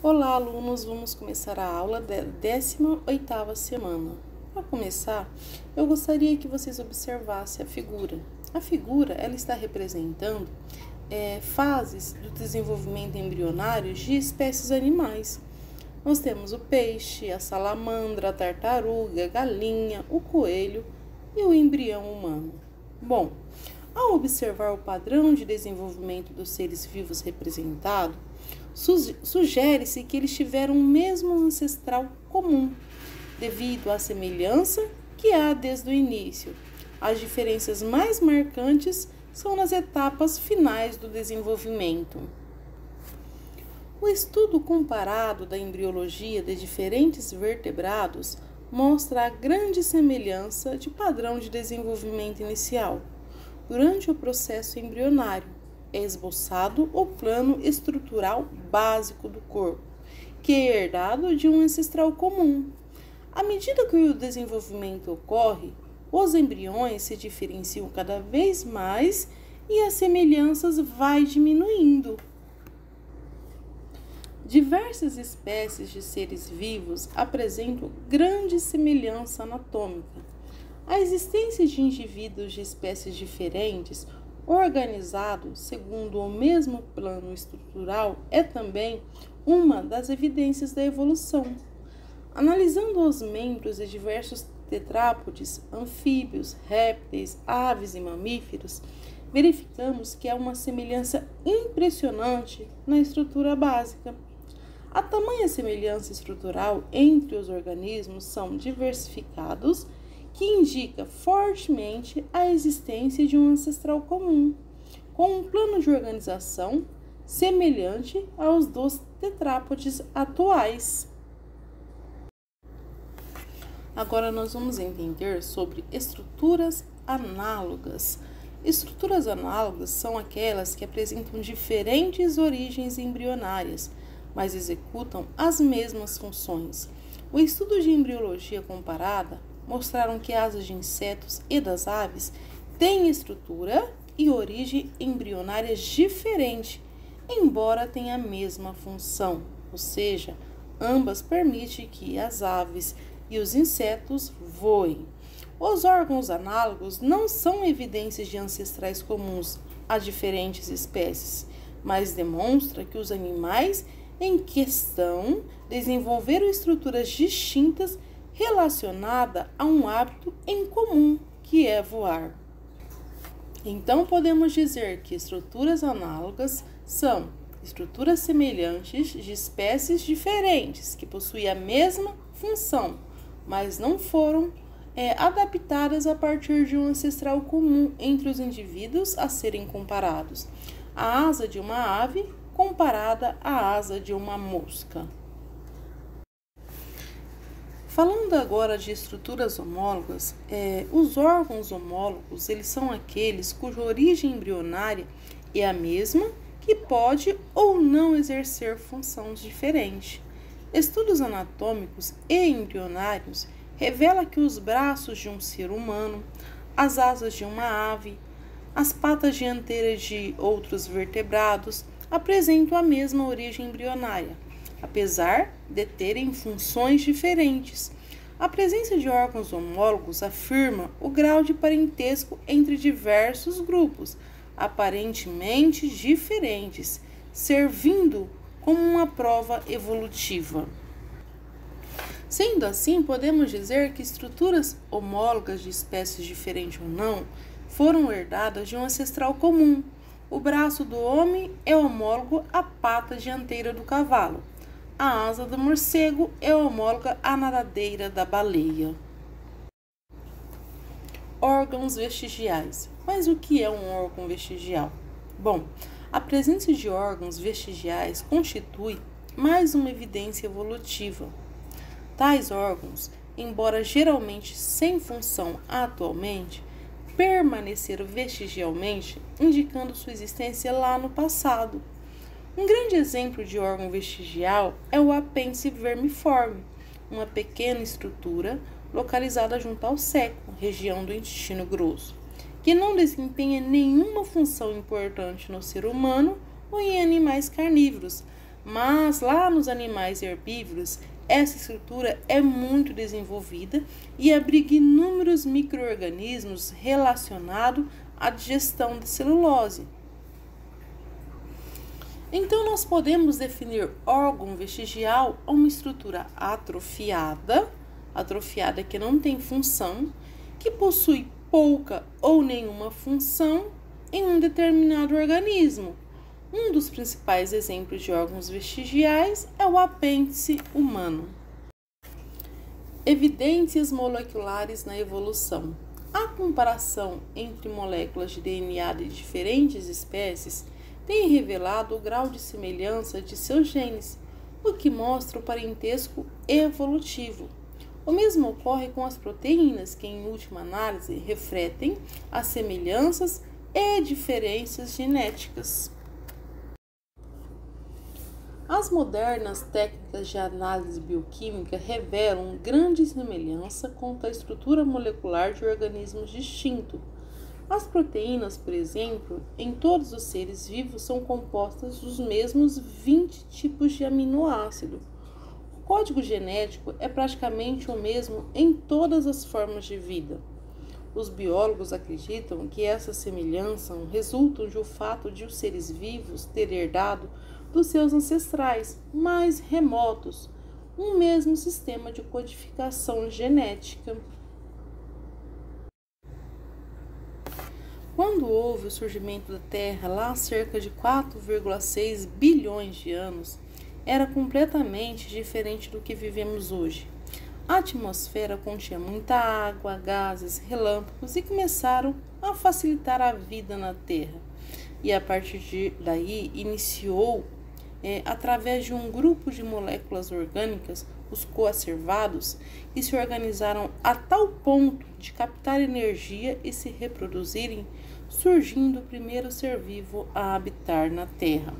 Olá, alunos! Vamos começar a aula da 18ª semana. Para começar, eu gostaria que vocês observassem a figura. A figura, ela está representando fases do desenvolvimento embrionário de espécies animais. Nós temos o peixe, a salamandra, a tartaruga, a galinha, o coelho e o embrião humano. Bom, ao observar o padrão de desenvolvimento dos seres vivos representado, sugere-se que eles tiveram o mesmo ancestral comum, devido à semelhança que há desde o início. As diferenças mais marcantes são nas etapas finais do desenvolvimento. O estudo comparado da embriologia de diferentes vertebrados mostra a grande semelhança de padrão de desenvolvimento inicial. Durante o processo embrionário, é esboçado o plano estrutural básico do corpo, que é herdado de um ancestral comum. À medida que o desenvolvimento ocorre, os embriões se diferenciam cada vez mais e as semelhanças vão diminuindo. Diversas espécies de seres vivos apresentam grande semelhança anatômica. A existência de indivíduos de espécies diferentes, organizados segundo o mesmo plano estrutural, é também uma das evidências da evolução. Analisando os membros de diversos tetrápodes, anfíbios, répteis, aves e mamíferos, verificamos que há uma semelhança impressionante na estrutura básica. A tamanha semelhança estrutural entre os organismos são diversificados, que indica fortemente a existência de um ancestral comum, com um plano de organização semelhante aos dos tetrápodes atuais. Agora nós vamos entender sobre estruturas análogas. Estruturas análogas são aquelas que apresentam diferentes origens embrionárias, mas executam as mesmas funções. O estudo de embriologia comparada mostraram que asas de insetos e das aves têm estrutura e origem embrionárias diferentes, embora tenham a mesma função, ou seja, ambas permitem que as aves e os insetos voem. Os órgãos análogos não são evidências de ancestrais comuns a diferentes espécies, mas demonstra que os animais em questão desenvolveram estruturas distintas relacionada a um hábito em comum, que é voar. Então, podemos dizer que estruturas análogas são estruturas semelhantes de espécies diferentes, que possuem a mesma função, mas não foram adaptadas a partir de um ancestral comum entre os indivíduos a serem comparados. A asa de uma ave comparada à asa de uma mosca. Falando agora de estruturas homólogas, os órgãos homólogos, eles são aqueles cuja origem embrionária é a mesma, que pode ou não exercer funções diferentes. Estudos anatômicos e embrionários revelam que os braços de um ser humano, as asas de uma ave, as patas dianteiras de outros vertebrados apresentam a mesma origem embrionária, apesar de terem funções diferentes. A presença de órgãos homólogos afirma o grau de parentesco entre diversos grupos, aparentemente diferentes, servindo como uma prova evolutiva. Sendo assim, podemos dizer que estruturas homólogas de espécies diferentes ou não foram herdadas de um ancestral comum. O braço do homem é homólogo à pata dianteira do cavalo. A asa do morcego é homóloga à nadadeira da baleia. Órgãos vestigiais. Mas o que é um órgão vestigial? Bom, a presença de órgãos vestigiais constitui mais uma evidência evolutiva. Tais órgãos, embora geralmente sem função atualmente, permaneceram vestigialmente, indicando sua existência lá no passado. Um grande exemplo de órgão vestigial é o apêndice vermiforme, uma pequena estrutura localizada junto ao seco, região do intestino grosso, que não desempenha nenhuma função importante no ser humano ou em animais carnívoros, Mas lá nos animais herbívoros, essa estrutura é muito desenvolvida e abriga inúmeros micro-organismos relacionados à digestão de celulose. Então, nós podemos definir órgão vestigial a uma estrutura atrofiada que não tem função, que possui pouca ou nenhuma função em um determinado organismo. Um dos principais exemplos de órgãos vestigiais é o apêndice humano. Evidências moleculares na evolução. A comparação entre moléculas de DNA de diferentes espécies tem revelado o grau de semelhança de seus genes, o que mostra o parentesco evolutivo. O mesmo ocorre com as proteínas, que em última análise refletem as semelhanças e diferenças genéticas. As modernas técnicas de análise bioquímica revelam grande semelhança quanto à estrutura molecular de organismos distintos. As proteínas, por exemplo, em todos os seres vivos são compostas dos mesmos 20 tipos de aminoácido. O código genético é praticamente o mesmo em todas as formas de vida. Os biólogos acreditam que essa semelhança resulta do fato de os seres vivos terem herdado dos seus ancestrais mais remotos um mesmo sistema de codificação genética. Quando houve o surgimento da Terra, lá há cerca de 4,6 bilhões de anos, era completamente diferente do que vivemos hoje. A atmosfera continha muita água, gases, relâmpagos e começaram a facilitar a vida na Terra. E a partir daí iniciou, através de um grupo de moléculas orgânicas, os coacervados, que se organizaram a tal ponto de captar energia e se reproduzirem, surgindo o primeiro ser vivo a habitar na Terra.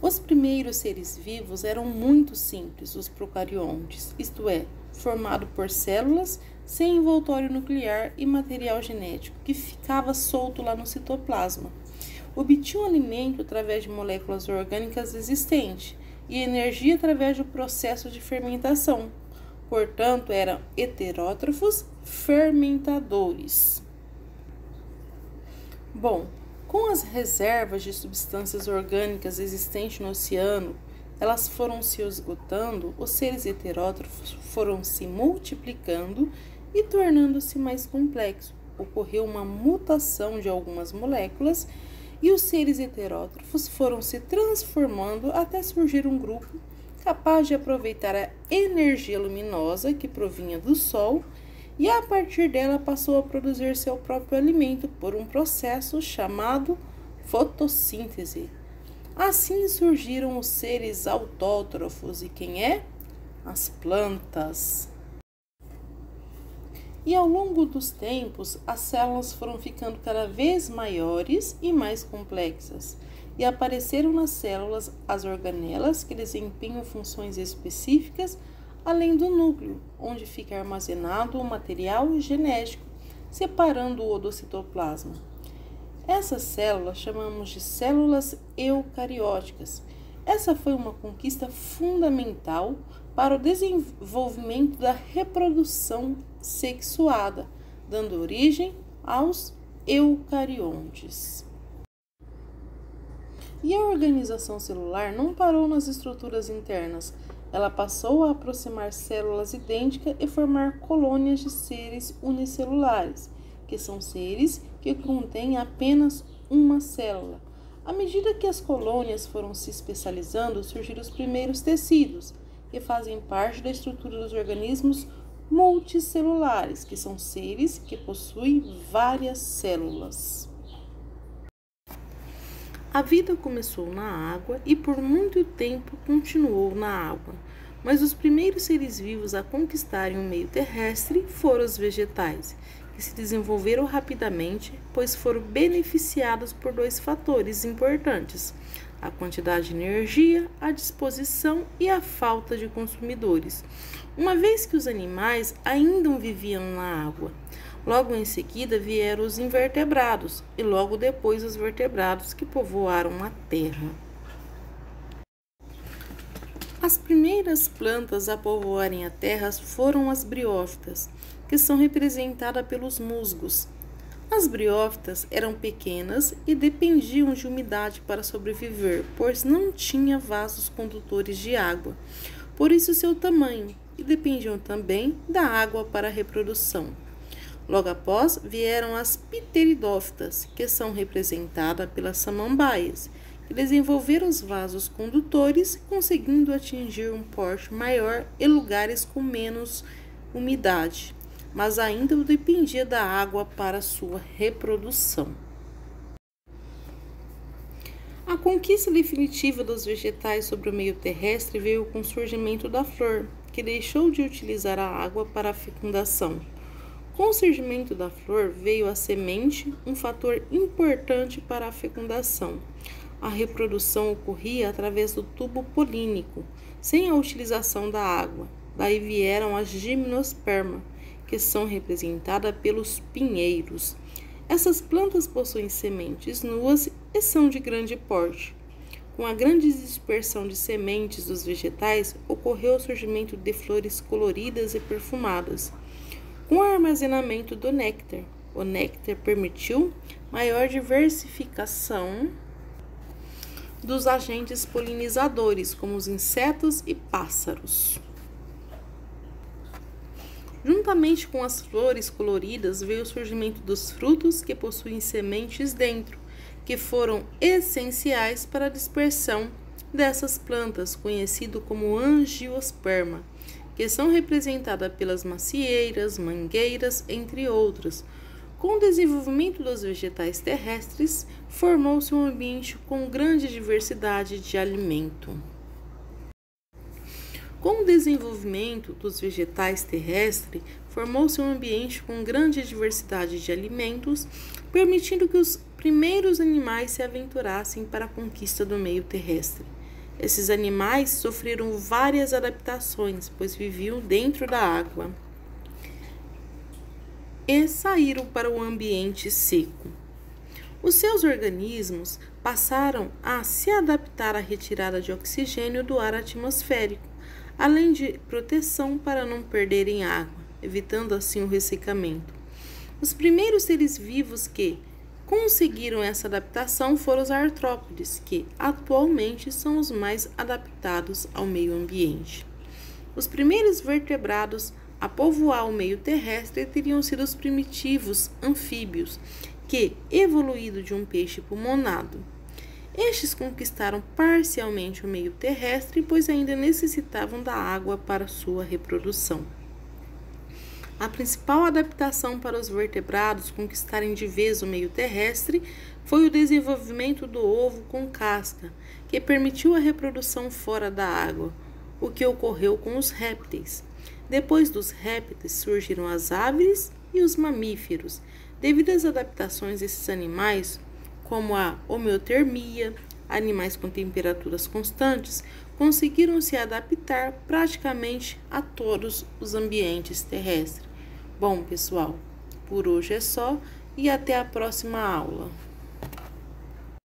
Os primeiros seres vivos eram muito simples, os procariontes, isto é, formado por células sem envoltório nuclear e material genético, que ficava solto lá no citoplasma. Obtinham alimento através de moléculas orgânicas existentes e energia através do processo de fermentação. Portanto, eram heterótrofos fermentadores. Bom, com as reservas de substâncias orgânicas existentes no oceano, elas foram se esgotando, os seres heterótrofos foram se multiplicando e tornando-se mais complexos. Ocorreu uma mutação de algumas moléculas e os seres heterótrofos foram se transformando até surgir um grupo capaz de aproveitar a energia luminosa que provinha do Sol e a partir dela passou a produzir seu próprio alimento por um processo chamado fotossíntese. Assim surgiram os seres autótrofos. E quem é? As plantas. E ao longo dos tempos, as células foram ficando cada vez maiores e mais complexas, e apareceram nas células as organelas que desempenham funções específicas, além do núcleo, onde fica armazenado o material genético, separando-o do citoplasma. Essas células chamamos de células eucarióticas. Essa foi uma conquista fundamental para o desenvolvimento da reprodução sexuada, dando origem aos eucariontes. E a organização celular não parou nas estruturas internas, ela passou a aproximar células idênticas e formar colônias de seres unicelulares, que são seres que contêm apenas uma célula. À medida que as colônias foram se especializando, surgiram os primeiros tecidos, que fazem parte da estrutura dos organismos multicelulares, que são seres que possuem várias células. A vida começou na água e por muito tempo continuou na água, mas os primeiros seres vivos a conquistarem o meio terrestre foram os vegetais, que se desenvolveram rapidamente, pois foram beneficiados por dois fatores importantes: a quantidade de energia, a disposição e a falta de consumidores, uma vez que os animais ainda viviam na água. Logo em seguida vieram os invertebrados e logo depois os vertebrados que povoaram a terra. As primeiras plantas a povoarem a terra foram as briófitas, que são representadas pelos musgos. As briófitas eram pequenas e dependiam de umidade para sobreviver, pois não tinham vasos condutores de água, por isso seu tamanho, e dependiam também da água para a reprodução. Logo após vieram as pteridófitas, que são representadas pelas samambaias, que desenvolveram os vasos condutores, conseguindo atingir um porte maior em lugares com menos umidade, mas ainda dependia da água para sua reprodução. A conquista definitiva dos vegetais sobre o meio terrestre veio com o surgimento da flor, que deixou de utilizar a água para a fecundação. Com o surgimento da flor veio a semente, um fator importante para a fecundação. A reprodução ocorria através do tubo polínico, sem a utilização da água. Daí vieram as gimnospermas, que são representadas pelos pinheiros. Essas plantas possuem sementes nuas e são de grande porte. Com a grande dispersão de sementes dos vegetais, ocorreu o surgimento de flores coloridas e perfumadas. Com o armazenamento do néctar, o néctar permitiu maior diversificação dos agentes polinizadores, como os insetos e pássaros. Juntamente com as flores coloridas veio o surgimento dos frutos que possuem sementes dentro, que foram essenciais para a dispersão dessas plantas, conhecido como angiosperma, que são representadas pelas macieiras, mangueiras, entre outras. Com o desenvolvimento dos vegetais terrestres, formou-se um ambiente com grande diversidade de alimento. Com o desenvolvimento dos vegetais terrestres, formou-se um ambiente com grande diversidade de alimentos, permitindo que os primeiros animais se aventurassem para a conquista do meio terrestre. Esses animais sofreram várias adaptações, pois viviam dentro da água e saíram para o ambiente seco. Os seus organismos passaram a se adaptar à retirada de oxigênio do ar atmosférico, além de proteção para não perderem água, evitando assim o ressecamento. Os primeiros seres vivos que conseguiram essa adaptação foram os artrópodes, que atualmente são os mais adaptados ao meio ambiente. Os primeiros vertebrados a povoar o meio terrestre teriam sido os primitivos anfíbios, que evoluído de um peixe pulmonado. Estes conquistaram parcialmente o meio terrestre, pois ainda necessitavam da água para sua reprodução. A principal adaptação para os vertebrados conquistarem de vez o meio terrestre foi o desenvolvimento do ovo com casca, que permitiu a reprodução fora da água, o que ocorreu com os répteis. Depois dos répteis surgiram as aves e os mamíferos. Devido às adaptações desses animais, como a homeotermia, animais com temperaturas constantes, conseguiram se adaptar praticamente a todos os ambientes terrestres. Bom, pessoal, por hoje é só e até a próxima aula.